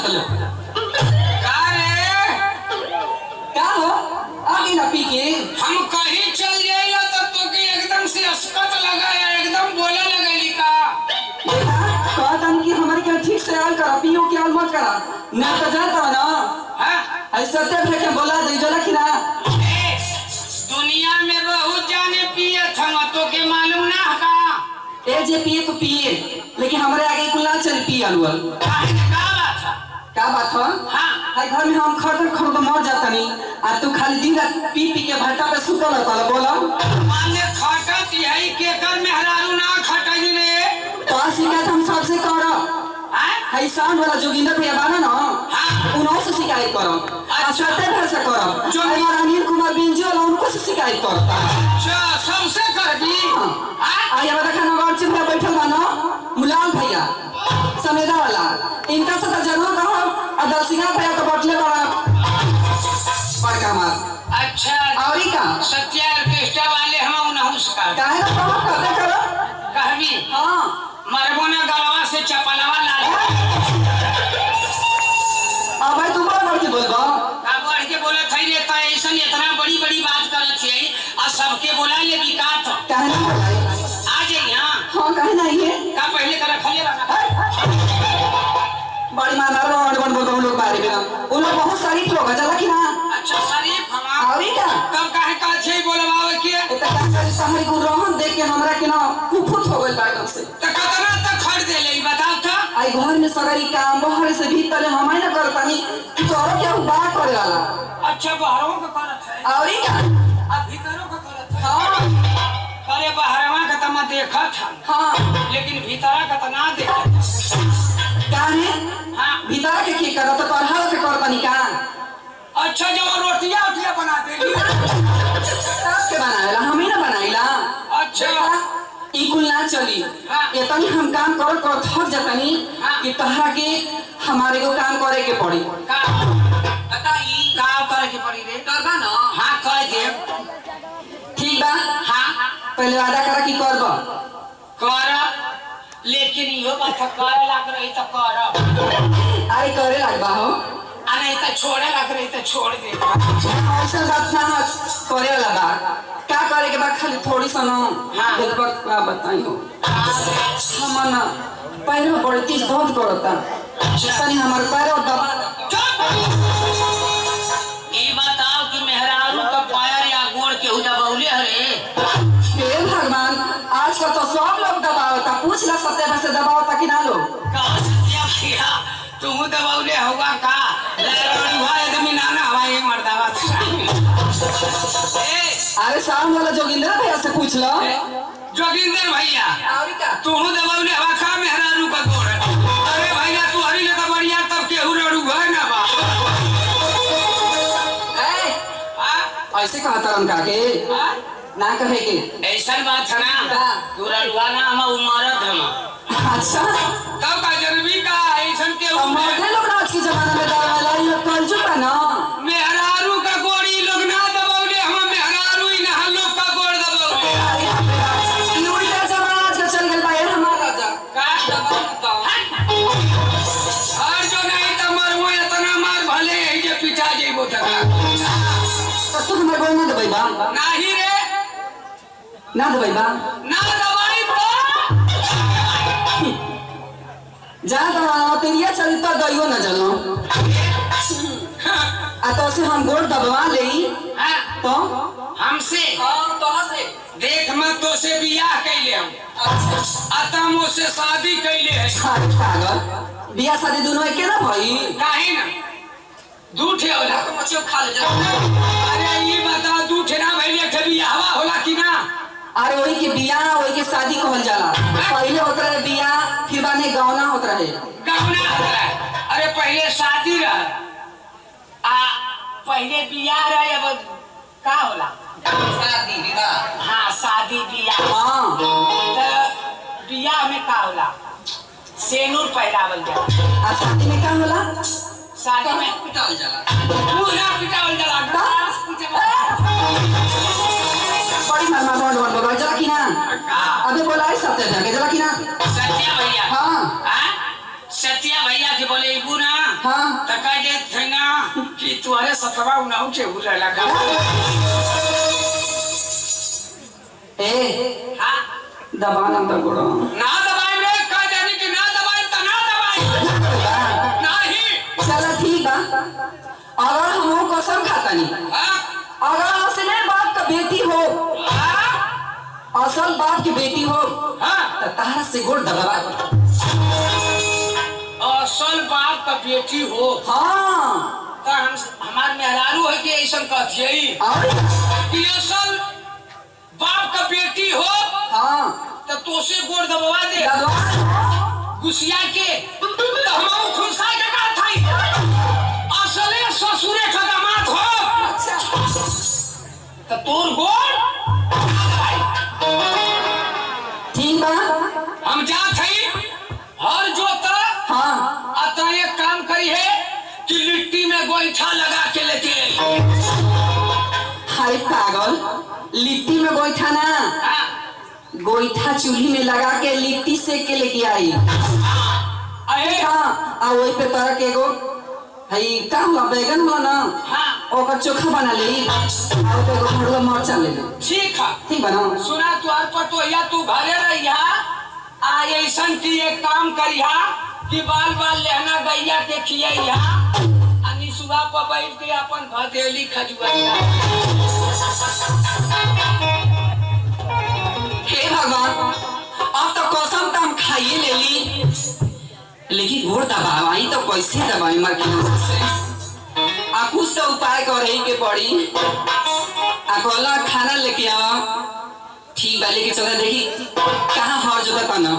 लो क्या हो आगे ना पी के हम कहीं चल जाएगा तब तो कि एकदम से अस्कत लगा या एकदम बोले लगेली का कहतन कि हमारे क्या ठीक से आल करा पियो के आल मत करा ना तो जाता ना हाँ ऐसा तब है क्या बोला दे जला कि ना दुनिया में बहुत जाने पिए था तो के मालूम ना का ए जे पिए तो पिए लेकिन हमारे आगे कुल्ला चल पिए अलवल क्या बात है हाँ हाय घर में हम खड़ खड़ तो मर जाता नहीं आ तू खाली दिन रात पी पी के भट्टा पे सुतल रहता बोला माने खटत यही के कर में हरारू ना खटाई रे तो शिकायत हम सबसे करब हाय साउंड वाला जोगिंदर भैया बाना ना हाँ उन्हों से शिकायत करब आ सत्य भर से करब जो और अनिल कुमार बिंजी वाला उनको से शिकायत करता सबसे कर दी आ ये बता खाना बार में बैठल बा ना मुलाल भैया समेदा वाला इनका से तो जरूर कहो और दर्शिका भैया तो बटले बड़ा बड़का मार अच्छा और का सत्या ऑर्केस्ट्रा वाले हम उनहुस का काहे ना कहो कहते करो कहबी हां मरबो ना गलवा से चपलवा लाल आ भाई तुम बड़ा बढ़ के बोलबो का बढ़ के बोले थई रे त ऐसन इतना बड़ी बड़ी बात करत छै आ सबके बोला ले बिकात काहे ना बोलाई आ जाई हां हां काहे ना ये का पहले कर खले रखा बड़ी मानदार बन बोलते हम लोग बारे में उन लोग बहुत शरीफ लोग है चला कि ना अच्छा शरीफ हमार और का तब काहे का छै बोलवावे के त का करे शहर को रोहन देख के हमरा के ना कुफुत हो गइल बाटम से त कतना तक खरीद ले बताओ त आई घर में सगरी काम बाहर से भीतर हम ना कर पानी तोरो क्या बात करे वाला अच्छा बाहरों का करत है और का आ भीतरों का करत है हां अरे बाहरवा का त मैं देखत हां लेकिन भीतरा का त ना देखत काहे हां भीतर के करत तो पढ़ाओ के कर पानी का अच्छा जो रोटियां उठिया बना देगी के बनाएला हम ही ना बनाइला अच्छा ई कुल ना चली इतनी हम काम कर थक जातनी कि तहरा के हमारे को काम करे के पड़ी का बताई का करे के पड़ी रे करबा ना हां कह दे ठीक बा हां पहले वादा करा कि करब कर लेकिन इहो बात करे लाग रही त कर अरे करे लागबा हो आ नहीं त छोड़े लाग रही त छोड़ दे ऐसा बात ना करे वाला बा क्या करे के बाद खाली थोड़ी सनो हाँ का बताई हो हम ना पैर में बड़ी तेज दर्द करता तनी हमार पैर दबा ई बताओ कि मेहरारू का पैर या गोड़ के दबाउले हरे हे भगवान आज का तो सब लोग दबावता पूछ ला सत्य से दबावता कि ना लोग कहां सत्या भैया तू दबाउले होगा का लड़ड़ी भाई आदमी नाना हवाई मर्दावा ए अरे साउंड वाला जोगिंदर भैया से पूछ लो जोगिंदर भैया और का तू दबाउले हवा का मेहरारू का गोड़ अरे भैया तू हरी ले तो बढ़िया तब केहू लड़ू है ना बा ए ऐसे कहा तरन का के ना कहे के ऐसा बात है ना तू लड़ुआ ना हम उमरत हम अच्छा तब का जरूरी का ऐसा के मर्दे लोग आज के जमाना में दवा वाला ये लोग कल चुका ना मेहरारू का गोड़ी लोग ना दबाउले हम मेहरारू ही ना हम लोग का गोड़ दबाउले ये उल्टा जमाना आज का चल गया भाई हमारा जा का दबाउ हर जो नहीं त मरमो इतना मार भले है जे पिटा जेबो तका तो तू हमारे गोड़ ना दबाई बा नहीं रे ना दबाई बा ना दबाई तो जा दबाओ तेरिया चली तो गइयो ना जलो आ तो से हम गोड़ दबवा लेई तो हमसे तो से देख मैं तो से बियाह कैले हम अतमो से शादी कैले है अरे पागल बियाह शादी दोनों एके ना भई काहे ना दूठे होला तो मछियो खा ले जा अरे ये बता दूठे ना भइले के बियाहवा होला कि ना अरे वही के बियाह वही के शादी कहल जाला पहले होत रहे बियाह फिर बाद में गौना होत रहे गौना होला अरे पहले शादी रह आ पहले बियाह रहे अब का होला शादी विवाह हां शादी बियाह हां तो बियाह में का होला सेनूर पहरावल जाला आ शादी में का होला शादी में पिटावल जाला पूरा पिटावल जाला घास बड़ी मारमा बोल बोल जला कि ना अबे बोलाई सत्य जाके जला कि ना सत्या भैया हां हां सत्या भैया के बोले इबू ना हां तका देत थे ना कि तुम्हारे सतवा उनाऊ के उला लगा ए हां दबाना तो गोड़ो ना दबाई रे का जानी कि ना दबाई त ना दबाई नहीं चलो ठीक बा अगर हम कसम खातानी हां अगर असले बाप का बेटी हो असल बाप की बेटी हो हां तो तारा से गोड़ दबा असल बाप का बेटी हो हाँ तो हमार मेहरारू है कि ऐसा कहथिए कि असल बाप का बेटी हो हाँ तो तोसे गोड़ दबवा दे गुसिया के तो हम खुशा के बात थाई असले ससुरे का दामाद हो अच्छा तो तोर गोड़ ठीक बा हम जात हई हर जोता हाँ अतः एक काम करी है कि लिट्टी में गोईठा लगा के लेके आई हाय पागल लिट्टी में गोईठा ना हाँ गोईठा चूल्ही में लगा के लिट्टी सेक के लेके आई अहे हाँ आ वही पे तरह के एगो हई का हुआ बैगन हुआ ना हाँ ओकर चोखा बना ली और पे एगो भरवा मरचा ले ली ठीक है ठीक बना सुना तुहार पतोहिया तू घरे रहिया आ ऐसन की एक काम करिया कि बाल बाल लहना गैया के खियैया आ निसुआ पर बैठ के अपन भदेली खजुआइया हे भगवान अब तो कसम तो हम खाइए ले ली लेकिन घोड़ दबाई तो कैसे दबाई मार के से आ कुछ तो उपाय करे के पड़ी आ कहला खाना लेके आओ ठीक बा लेके चला देखी कहाँ हर जगह ना